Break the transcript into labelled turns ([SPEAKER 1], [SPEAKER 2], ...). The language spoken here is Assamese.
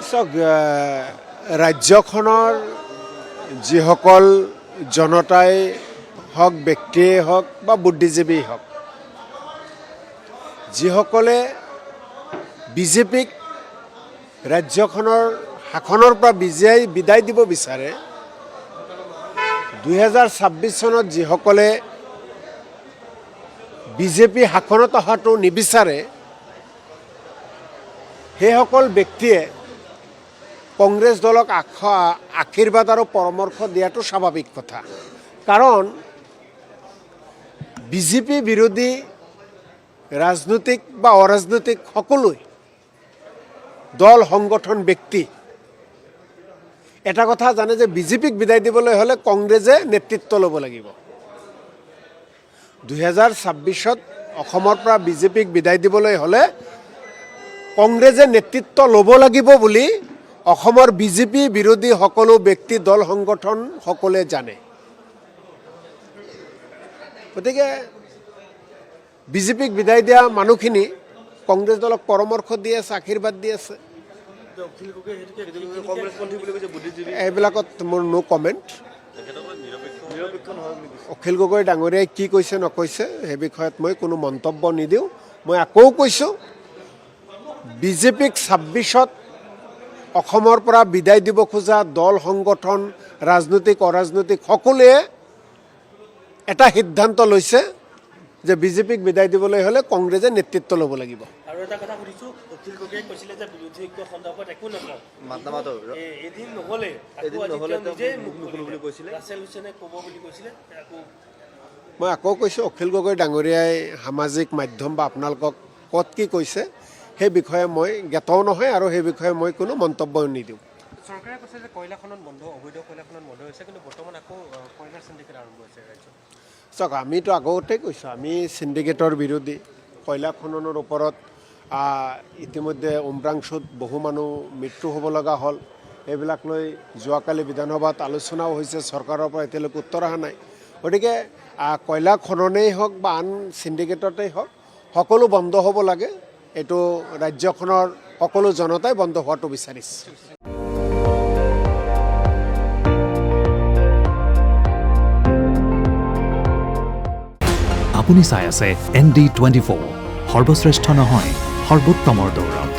[SPEAKER 1] চাওক ৰাজ্যখনৰ যিসকল জনতাই হওক ব্যক্তিয়ে হওক বা বুদ্ধিজীৱী হওক যিসকলে বিজেপিক ৰাজ্যখনৰ শাসনৰ পৰা বিদায় দিব বিচাৰে 2026 চনত যিসকলে বিজেপি শাসনত অহাটো নিবিচাৰে সেইসকল ব্যক্তিয়ে কংগ্ৰেছ দলক আশীৰ্বাদ আৰু পৰামৰ্শ দিয়াটো স্বাভাৱিক কথা কাৰণ বিজেপি বিৰোধী ৰাজনৈতিক বা অৰাজনৈতিক সকলোৱে দল সংগঠন ব্যক্তি এটা কথা জানে যে বিজেপিক বিদায় দিবলৈ হ'লে কংগ্ৰেছে নেতৃত্ব ল'ব লাগিব 2026ত অসমৰ পৰা বিজেপিক বিদায় দিবলৈ হ'লে কংগ্ৰেছে নেতৃত্ব ল'ব লাগিব বুলি অসমৰ বিজেপি বিৰোধী সকলো ব্যক্তি দল সংগঠন সকলোৱে জানে গতিকে বিজেপিক বিদায় দিয়া মানুহখিনি কংগ্ৰেছ দলক পৰামৰ্শ দি আছে আশীৰ্বাদ দি আছে এইবিলাকত মোৰ নো কমেণ্ট অখিল গগৈ ডাঙৰীয়াই কি কৈছে নকৈছে সেই বিষয়ত মই কোনো মন্তব্য নিদিওঁ মই আকৌ কৈছোঁ বিজেপিক 26ত অসমৰ পৰা বিদায় দিব খোজা দল সংগঠন ৰাজনৈতিক অৰাজনৈতিক সকলোৱে এটা সিদ্ধান্ত লৈছে যে বিজেপিক বিদায় দিবলৈ হ'লে কংগ্ৰেছে নেতৃত্ব ল'ব লাগিব
[SPEAKER 2] আৰু এটা কথা সুধিছোঁ অখিল গগৈয়ে কৈছিলে যে বিৰোধী ঐক্য সন্দৰ্ভত একো নকওঁ এদিন নহ'লে বুলি কৈছিলে ৰাছেল হুছেইনে ক'ব বুলি কৈছিলে
[SPEAKER 1] মই আকৌ কৈছোঁ অখিল গগৈ ডাঙৰীয়াই সামাজিক মাধ্যম বা আপোনালোকক ক'ত কি কৈছে সেই বিষয়ে মই জ্ঞাতও নহয় আৰু সেই বিষয়ে মই কোনো মন্তব্য নিদিওঁ
[SPEAKER 2] চৰকাৰে কৈছে যে কয়লা খনন বন্ধ অবৈধ কয়লা খনন বন্ধ হৈছে কিন্তু বৰ্তমান আকৌ কয়লাৰ চিণ্ডিকেট আৰম্ভ হৈছে ৰাজ্যত
[SPEAKER 1] চাওক আমিতো আগতেই কৈছোঁ আমি চিণ্ডিকেটৰ বিৰোধী কয়লা খননৰ ওপৰত ইতিমধ্যে উমৰাংচুত বহু মানুহ মৃত্যু হ'ব লগা হ'ল এইবিলাক লৈ যোৱাকালি বিধানসভাত আলোচনাও হৈছে চৰকাৰৰ পৰা এতিয়ালৈকে উত্তৰ অহা নাই গতিকে কয়লা খননেই হওক বা আন চিণ্ডিকেটতেই হওক সকলো বন্ধ হ'ব লাগে এইটো ৰাজ্যখনৰ সকলো জনতাই বন্ধ হোৱাটো বিচাৰিছে
[SPEAKER 3] আপুনি চাই আছে ND24 সৰ্বশ্ৰেষ্ঠ নহয় সৰ্বোত্তমৰ দৌৰত